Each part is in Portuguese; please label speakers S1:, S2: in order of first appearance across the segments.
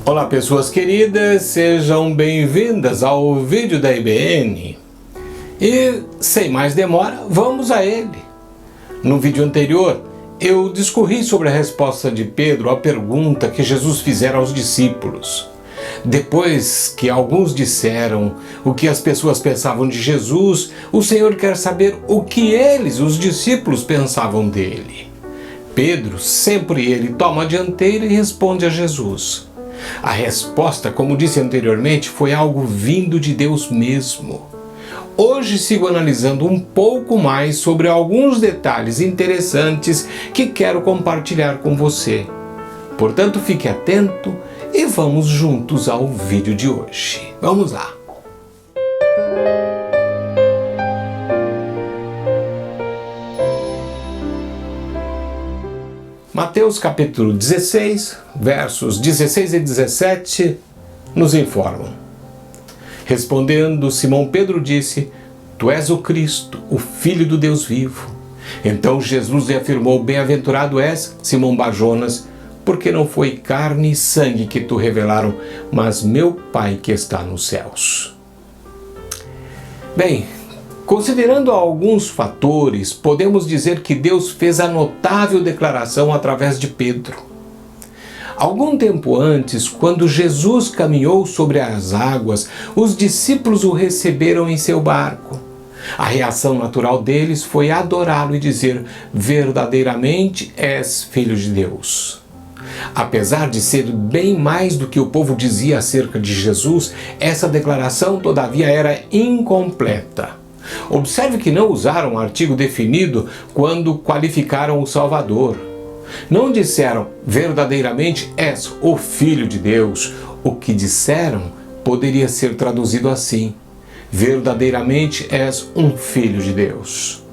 S1: Olá pessoas queridas, sejam bem-vindas ao vídeo da IBN. E sem mais demora, vamos a ele. No vídeo anterior, eu discorri sobre a resposta de Pedro à pergunta que Jesus fizera aos discípulos. Depois que alguns disseram o que as pessoas pensavam de Jesus, o Senhor quer saber o que eles, os discípulos, pensavam dele. Pedro, sempre ele, toma a dianteira e responde a Jesus. A resposta, como disse anteriormente, foi algo vindo de Deus mesmo. Hoje sigo analisando um pouco mais sobre alguns detalhes interessantes que quero compartilhar com você. Portanto, fique atento e vamos juntos ao vídeo de hoje. Vamos lá! Mateus capítulo 16, versos 16 e 17, nos informam. Respondendo, Simão Pedro disse: Tu és o Cristo, o Filho do Deus vivo. Então Jesus lhe afirmou: Bem-aventurado és, Simão Bar-Jonas, porque não foi carne e sangue que tu revelaram, mas meu Pai que está nos céus. Bem, considerando alguns fatores, podemos dizer que Deus fez a notável declaração através de Pedro. Algum tempo antes, quando Jesus caminhou sobre as águas, os discípulos o receberam em seu barco. A reação natural deles foi adorá-lo e dizer: verdadeiramente és Filho de Deus. Apesar de ser bem mais do que o povo dizia acerca de Jesus, essa declaração, todavia, era incompleta. Observe que não usaram artigo definido quando qualificaram o Salvador. Não disseram verdadeiramente és o Filho de Deus. O que disseram poderia ser traduzido assim: verdadeiramente és um Filho de Deus.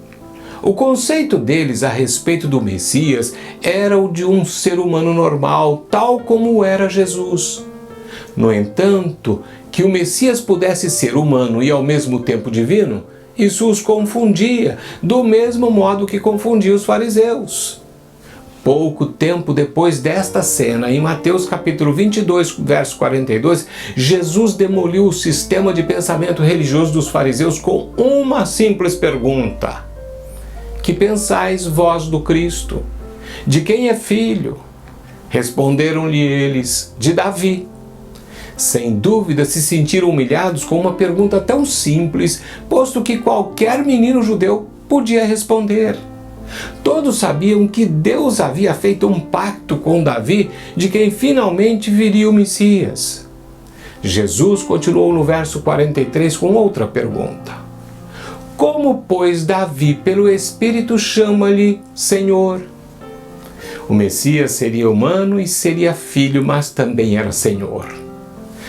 S1: O conceito deles a respeito do Messias era o de um ser humano normal, tal como era Jesus. No entanto, que o Messias pudesse ser humano e ao mesmo tempo divino, isso os confundia, do mesmo modo que confundia os fariseus. Pouco tempo depois desta cena, em Mateus capítulo 22, verso 42, Jesus demoliu o sistema de pensamento religioso dos fariseus com uma simples pergunta: Que pensais vós do Cristo? De quem é filho? Responderam-lhe eles: de Davi. Sem dúvida se sentiram humilhados com uma pergunta tão simples, posto que qualquer menino judeu podia responder. Todos sabiam que Deus havia feito um pacto com Davi, de quem finalmente viria o Messias. Jesus continuou no verso 43 com outra pergunta: Como, pois, Davi, pelo Espírito, chama-lhe Senhor? O Messias seria humano e seria filho, mas também era Senhor.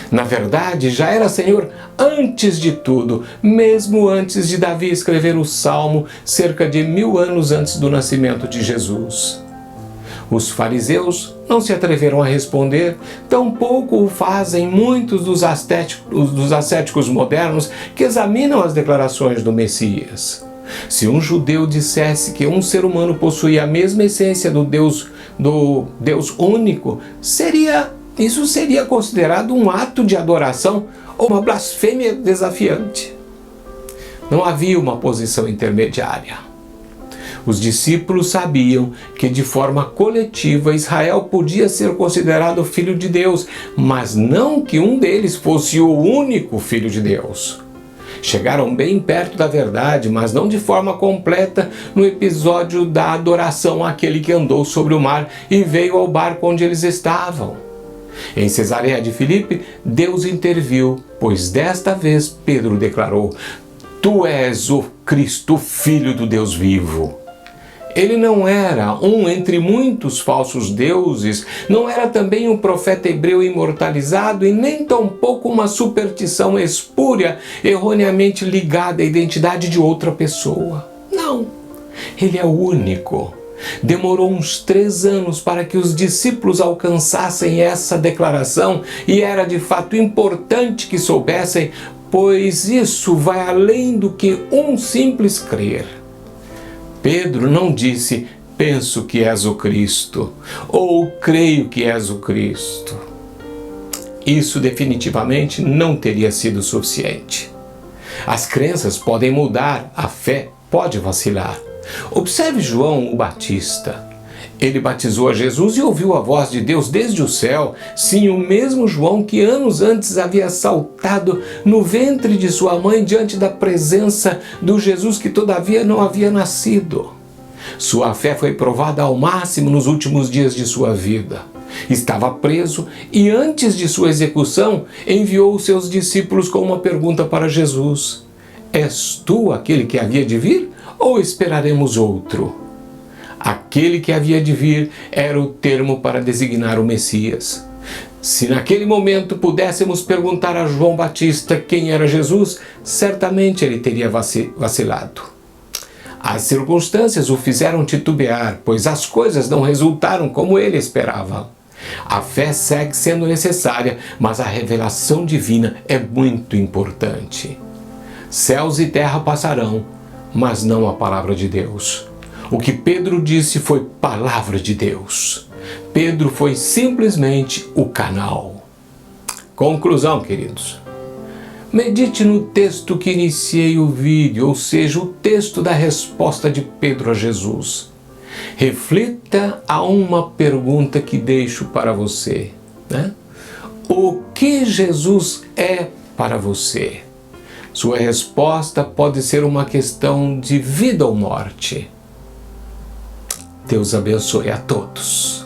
S1: Na verdade, já era Senhor antes de tudo, mesmo antes de Davi escrever o Salmo, cerca de 1000 anos antes do nascimento de Jesus. Os fariseus não se atreveram a responder, tampouco o fazem muitos dos ascéticos modernos que examinam as declarações do Messias. Se um judeu dissesse que um ser humano possuía a mesma essência do Deus único, isso seria considerado um ato de adoração ou uma blasfêmia desafiante. Não havia uma posição intermediária. Os discípulos sabiam que de forma coletiva Israel podia ser considerado filho de Deus, mas não que um deles fosse o único filho de Deus. Chegaram bem perto da verdade, mas não de forma completa, no episódio da adoração àquele que andou sobre o mar e veio ao barco onde eles estavam. Em Cesareia de Filipe, Deus interviu, pois desta vez Pedro declarou: Tu és o Cristo, Filho do Deus vivo. Ele não era um entre muitos falsos deuses, não era também um profeta hebreu imortalizado e nem tampouco uma superstição espúria erroneamente ligada à identidade de outra pessoa. Não, ele é o único. Demorou uns 3 anos para que os discípulos alcançassem essa declaração e era de fato importante que soubessem, pois isso vai além do que um simples crer. Pedro não disse: penso que és o Cristo, ou creio que és o Cristo. isso definitivamente não teria sido suficiente. As crenças podem mudar, a fé pode vacilar. Observe João o Batista. Ele batizou a Jesus e ouviu a voz de Deus desde o céu. Sim, o mesmo João que anos antes havia saltado no ventre de sua mãe diante da presença do Jesus que todavia não havia nascido. Sua fé foi provada ao máximo nos últimos dias de sua vida. Estava preso e antes de sua execução enviou os seus discípulos com uma pergunta para Jesus: És tu aquele que havia de vir ou esperaremos outro? Aquele que havia de vir era o termo para designar o Messias. Se naquele momento pudéssemos perguntar a João Batista quem era Jesus, certamente ele teria vacilado. As circunstâncias o fizeram titubear, pois as coisas não resultaram como ele esperava. A fé segue sendo necessária, mas a revelação divina é muito importante. Céus e terra passarão, mas não a palavra de Deus. O que Pedro disse foi palavra de Deus. Pedro foi simplesmente o canal. Conclusão, queridos. Medite no texto que iniciei o vídeo, ou seja, o texto da resposta de Pedro a Jesus. Reflita a uma pergunta que deixo para você, né? O que Jesus é para você? Sua resposta pode ser uma questão de vida ou morte. Deus abençoe a todos.